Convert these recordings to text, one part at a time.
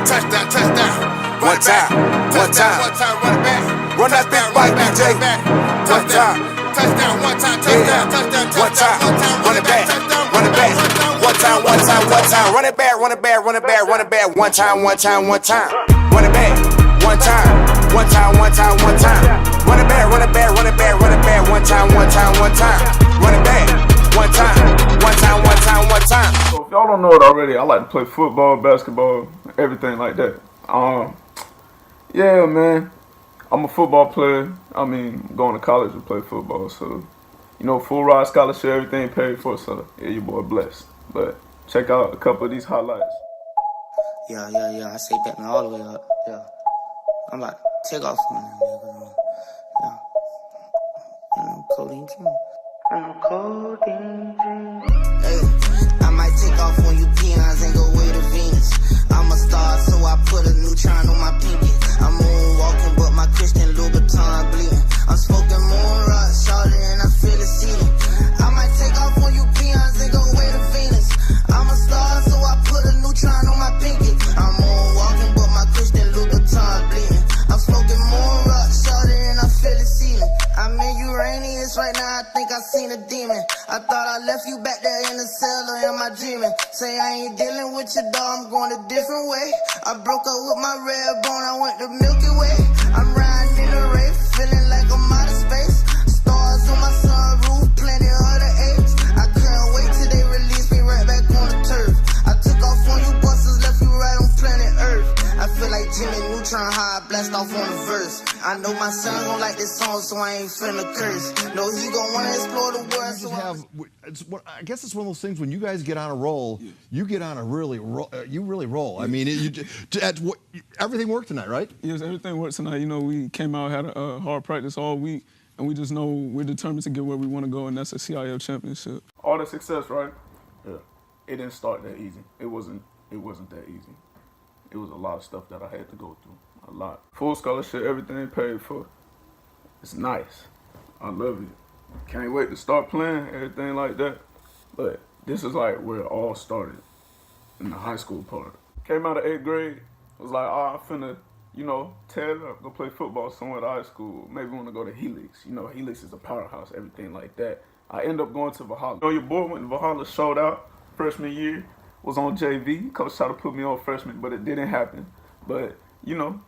Touchdown, touchdown. One time, run it back. Run that big bike, DJ. One time, touchdown, one time, touchdown, touchdown, touchdown. One time, run it back. Run it back. One time, one time, one time. Run it back, run it back, run it back, run it back. One time, one time, one time. Run it back. One time, one time, one time, one time. Run it back, run it back, run it back, run it back. One time, one time, one time. Run it back. One time, one time, one time, one time. So if y'all don't know it already, I like to play football, basketball, everything like that. Yeah, man. I'm a football player. I mean, going to college to play football, so you know, full ride scholarship, everything paid for. So yeah, your boy blessed. But check out a couple of these highlights. Yeah. I say Batman all the way up. Yeah. I'm about to take off on that nigga. Yeah. Codeine dream. Hey, I might take off on you peons and go way to Venus. I'm a star, so I put a neutron on my pinky. I'm moonwalking, but my Christian Louboutin bleeding. I'm smoking moon rock, shawty, and I feel the ceiling. I might take off on you peons and go way to Venus. I'm a star, so I put a neutron on my pinky. I'm moonwalking, but my Christian Louboutin bleeding. I'm smoking moon rock, shawty, and I feel the ceiling. I'm in Uranus right now, I think I seen a demon. I thought I left you back there in the cell, or am I dreaming? Say I ain't dealing with your dog, I'm going a different way. I broke up with my red bone, I went to Milky Way. I'm riding in a Wraith, feeling like I'm out of space. Stars on my sunroof, plenty of other apes. I couldn't wait till they released me right back on the turf. I took off on you busters, left you right on planet Earth. I feel like Jimmy Neutron, how I blast off on the verse. I know my son gon' like this song, so I ain't finna curse. No, he gon' wanna explore the world. I guess it's one of those things when you guys get on a roll, you get on a really roll. I mean, everything worked tonight, right? Yes, everything worked tonight. You know, we came out, had a hard practice all week, and we just know we're determined to get where we want to go, and that's a CIF championship. All the success, right? Yeah. It didn't start that easy. It wasn't that easy. It was a lot of stuff that I had to go through. A lot. Full scholarship, everything paid for. It's nice. I love it. Can't wait to start playing, everything like that. But this is like where it all started, in the high school part. Came out of 8th grade, was like, I'm finna, you know, tear it up, go play football somewhere at high school. Maybe want to go to Helix. You know, Helix is a powerhouse, everything like that. I end up going to Valhalla. You know, your boy went to Valhalla, showed out freshman year, was on JV. Coach tried to put me on freshman, but it didn't happen. But, you know,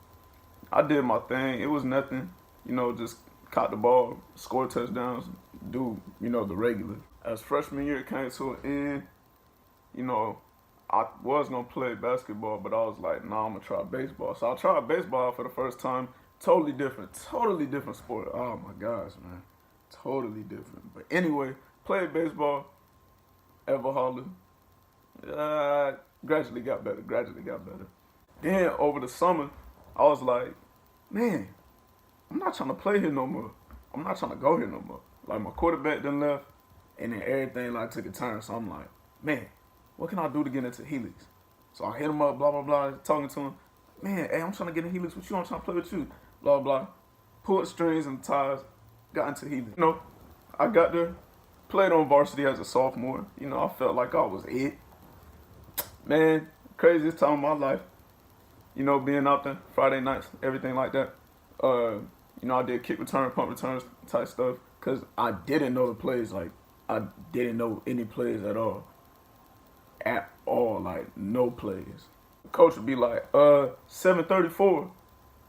I did my thing. It was nothing, you know, just caught the ball, score touchdowns, do, you know, the regular. As freshman year came to an end, you know, I was going to play basketball, but I was like, nah, I'm going to try baseball. So I tried baseball for the first time. Totally different sport. Oh, my gosh, man. Totally different. But anyway, played baseball at Valhalla. Gradually got better. Then over the summer, I was like, man, I'm not trying to play here no more. I'm not trying to go here no more. Like, my quarterback done left, and then everything like took a turn. So I'm like, man, what can I do to get into Helix? So I hit him up, blah, blah, blah, talking to him. Man, hey, I'm trying to get in Helix with you. I'm trying to play with you. Blah, blah. Pulled the strings and ties, got into Helix. You know, I got there, played on varsity as a sophomore. You know, I felt like I was it. Man, craziest time of my life. You know, being out there, Friday nights, everything like that. You know, I did kick return, punt returns type stuff, because I didn't know the plays. Like, I didn't know any plays at all. Like, no plays. Coach would be like, 734.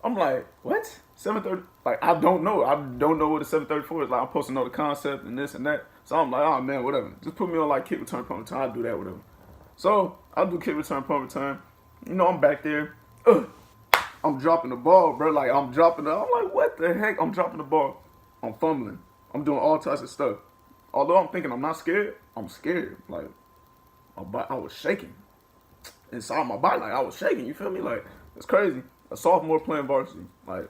I'm like, what? 730? Like, I don't know. I don't know what a 734 is. Like, I'm supposed to know the concept and this and that. So I'm like, oh, man, whatever. Just put me on, like, kick return, punt return. I'll do that, whatever. So I do kick return, punt return. You know, I'm back there. I'm dropping the ball, bro. Like, I'm like, what the heck? I'm dropping the ball. I'm fumbling. I'm doing all types of stuff. Although I'm thinking I'm not scared, I'm scared. Like, I was shaking. Inside my body, like, I was shaking. You feel me? Like, it's crazy. A sophomore playing varsity. Like,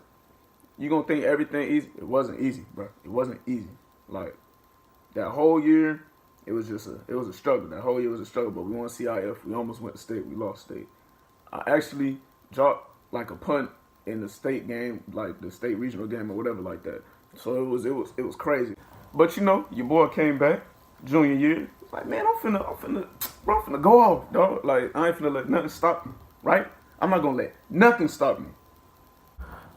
you gonna think everything easy. It wasn't easy, bro. It wasn't easy. Like, that whole year, it was a struggle. That whole year was a struggle, but we won CIF. We almost went to state. We lost state. I actually dropped, like, a punt in the state game, like the state regional game or whatever like that. So it was crazy. But, you know, your boy came back junior year. Like, man, I'm finna go off, dog. Like, I ain't finna let nothing stop me, right? I'm not gonna let nothing stop me.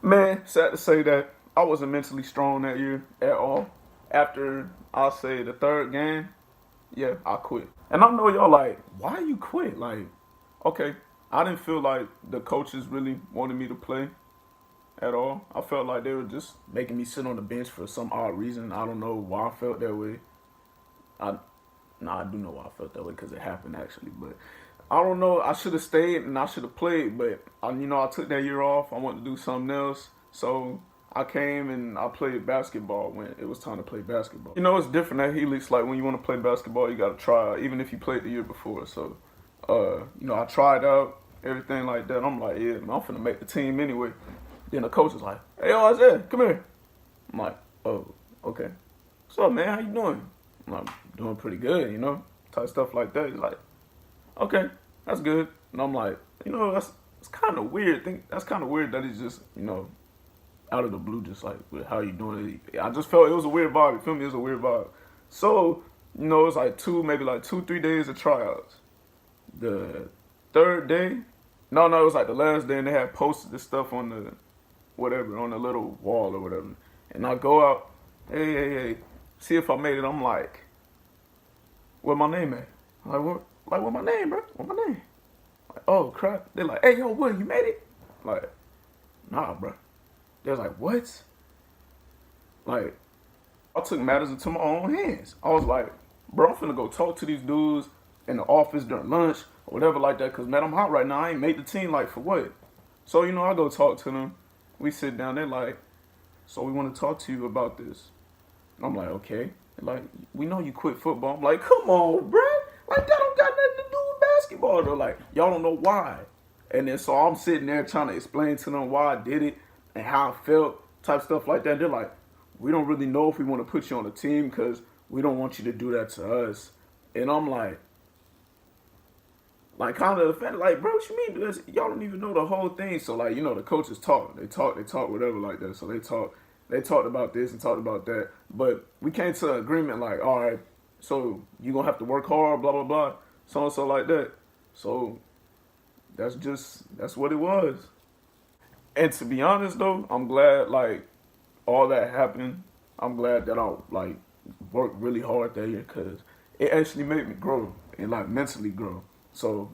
Man, sad to say that I wasn't mentally strong that year at all. After, I'll say, the third game, yeah, I quit. And I know y'all like, why you quit? Like, okay, I didn't feel like the coaches really wanted me to play at all. I felt like they were just making me sit on the bench for some odd reason. I don't know why I felt that way. I do know why I felt that way because it happened actually, but I don't know. I should have stayed and I should have played, but I took that year off. I wanted to do something else, so I came and I played basketball when it was time to play basketball. It's different at Helix. Like when you want to play basketball, you got to try out, even if you played the year before. So, I tried out everything like that. I'm like, yeah, man, I'm finna make the team anyway. Then the coach is like, hey, Isaiah, come here. I'm like, oh, okay. What's up, man? How you doing? I'm like, doing pretty good, type stuff like that. He's like, okay, that's good. And I'm like, it's kind of weird. That's kind of weird that he's just, out of the blue, just like, with how you doing it. I just felt it was a weird vibe. You feel me? It was a weird vibe. So, it's like 2-3 days of tryouts. The third day, no, it was like the last day, and they had posted this stuff on the, whatever, on the little wall or whatever. And I go out, hey, see if I made it. I'm like, where my name at? I'm like, what? Like, what my name, bro? What my name? Like, oh, crap. They're like, hey, yo, Wood, you made it? Like, nah, bro. They was like, what? Like, I took matters into my own hands. I was like, bro, I'm finna go talk to these dudes in the office during lunch or whatever like that, because, man, I'm hot right now. I ain't made the team, like, for what? So, I go talk to them. We sit down. They're like, so we want to talk to you about this. And I'm like, okay. They're like, we know you quit football. I'm like, come on, bro. Like, that don't got nothing to do with basketball. They're like, y'all don't know why. And then so I'm sitting there trying to explain to them why I did it and how I felt, type stuff like that. They're like, we don't really know if we want to put you on the team because we don't want you to do that to us. And I'm like kind of offended, like, bro, what you mean? Because y'all don't even know the whole thing. So, like, the coaches talk, whatever like that. So they talked about this and talked about that. But we came to an agreement, like, all right, so you're going to have to work hard, blah, blah, blah, so and so like that. So that's what it was. And to be honest, though, I'm glad, like, all that happened. I'm glad that I, like, worked really hard that year because it actually made me grow and, like, mentally grow. So,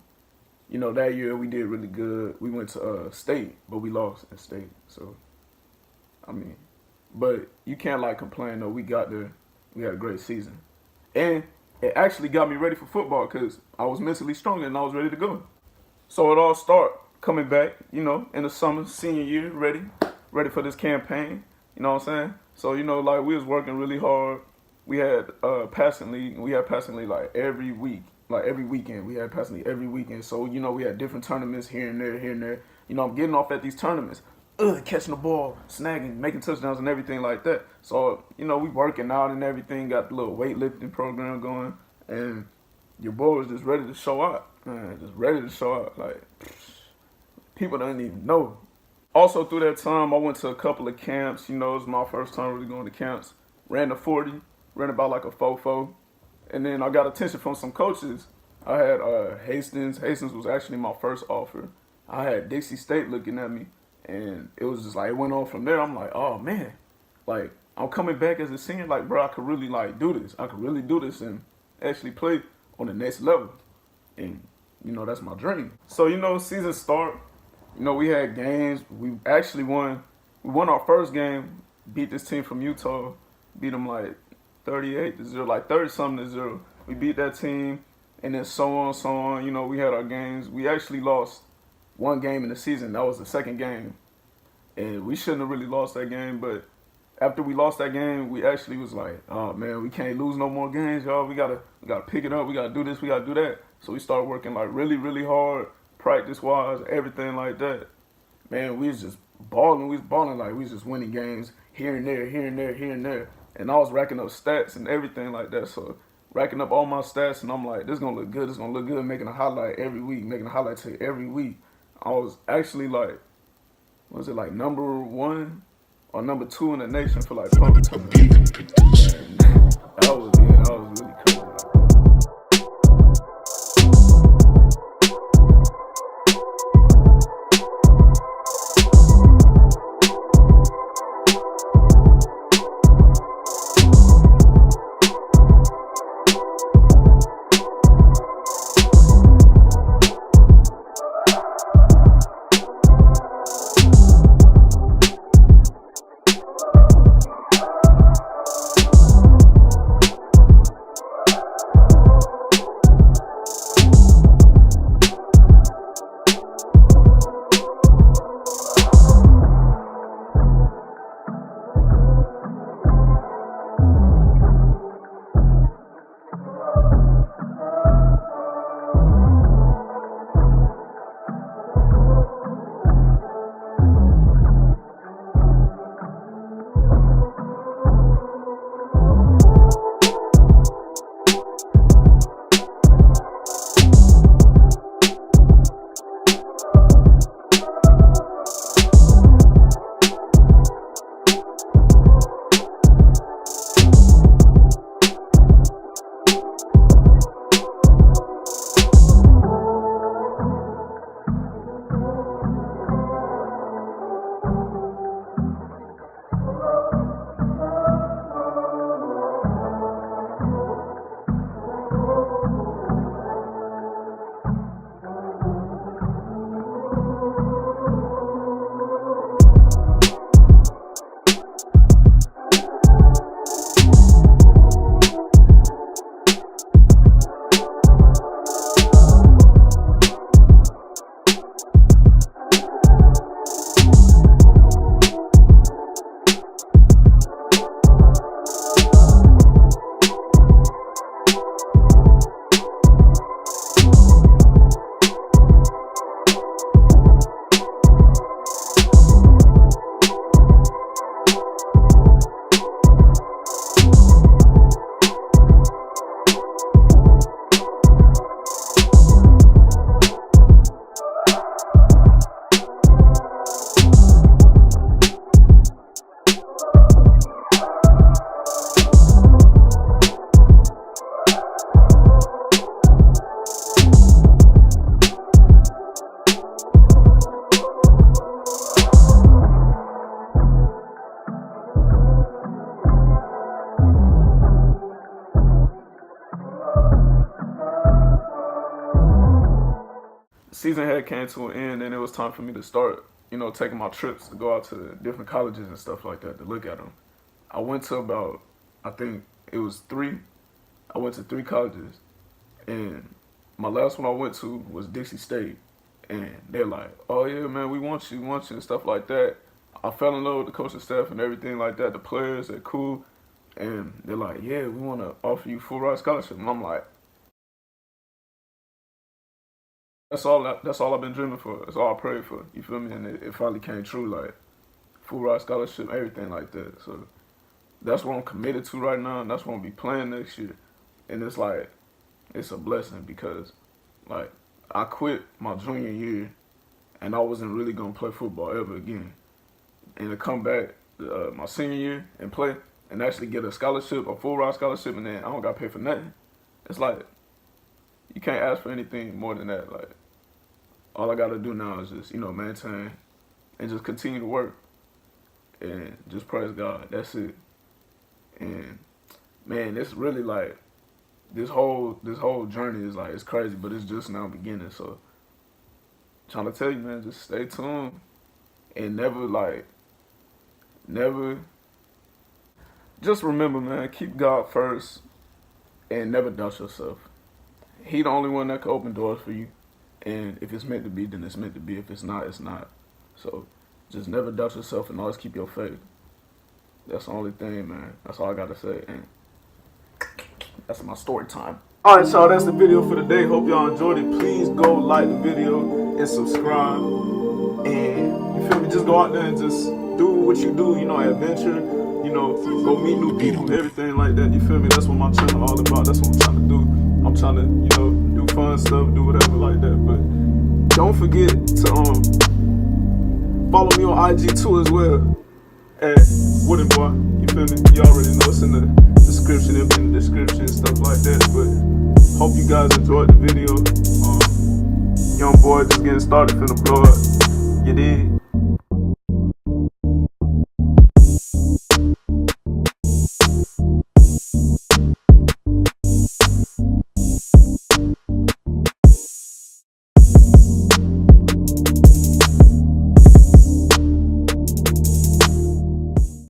that year we did really good. We went to state, but we lost at state. So, but you can't, like, complain, though. We got there. We had a great season. And it actually got me ready for football because I was mentally strong and I was ready to go. So it all started coming back, in the summer, senior year, ready for this campaign. You know what I'm saying? So, like, we was working really hard. We had passing league. We had passing league, like, every week. Like, every weekend. We had passing league every weekend. So, we had different tournaments here and there. I'm getting off at these tournaments. Catching the ball, snagging, making touchdowns and everything like that. So, we working out and everything. Got the little weightlifting program going. And your boy was just ready to show out. Man, just ready to show out. Like, people don't even know. Also, through that time, I went to a couple of camps. It was my first time really going to camps. Ran the 40, ran about like a 4.4. And then I got attention from some coaches. I had Hastings. Hastings was actually my first offer. I had Dixie State looking at me. And it was just like, it went on from there. I'm like, oh, man. Like, I'm coming back as a senior. Like, bro, I could really, like, do this. I could really do this and actually play on the next level. And, that's my dream. So, season start. We had games. We actually won. We won our first game. Beat this team from Utah. Beat them like 38-0, like 30-something-0. We beat that team, and then so on. We had our games. We actually lost one game in the season. That was the second game, and we shouldn't have really lost that game. But after we lost that game, we actually was like, oh man, we can't lose no more games, y'all. We gotta pick it up. We gotta do this. We gotta do that. So we started working like really, really hard, practice-wise, everything like that. Man, we was just balling. We was balling like we was just winning games here and there. And I was racking up stats and everything like that. So racking up all my stats, and I'm like, this is going to look good. This is going to look good, making a highlight every week, making a highlight tape every week. I was actually like, was it like number 1 or number 2 in the nation for like pumping time. That was really crazy. season had came to an end, and it was time for me to start, you know, taking my trips to go out to different colleges and stuff like that to look at them. I went to about, I think it was 3. I went to 3 colleges, and my last one I went to was Dixie State, and they're like, "Oh yeah, man, we want you, and stuff like that." I fell in love with the coaching staff and everything like that. The players, they're cool, and they're like, "Yeah, we want to offer you full ride scholarship," and I'm like, That's all I've been dreaming for. That's all I prayed for. You feel me? And it finally came true, like full ride scholarship, everything like that. So that's what I'm committed to right now, and that's what I'm gonna be playing next year. And it's like, it's a blessing because like I quit my junior year and I wasn't really gonna play football ever again. And to come back my senior year and play and actually get a scholarship, a full ride scholarship, and then I don't gotta pay for nothing. It's like, you can't ask for anything more than that. Like, all I gotta do now is just, you know, maintain and just continue to work and just praise God. That's it. And man, it's really like this whole journey is like, it's crazy, but it's just now beginning. So trying to tell you, man, just stay tuned and never just remember, man, keep God first and never doubt yourself. He the only one that can open doors for you. And if it's meant to be, then it's meant to be. If it's not, it's not. So just never doubt yourself and always keep your faith. That's the only thing, man. That's all I got to say. And that's my story time. All right, y'all, that's the video for today. Hope y'all enjoyed it. Please go like the video and subscribe. And you feel me? Just go out there and just do what you do, you know, adventure. You know, go meet new people, everything like that. You feel me? That's what my channel all about. That's what I'm trying to do. I'm trying to, you know, do fun stuff, do whatever like that. But don't forget to follow me on IG too as well at woodenbwah. You feel me? You already know it's in the description, and stuff like that. But hope you guys enjoyed the video. Young boy just getting started, finna blow up. You dig?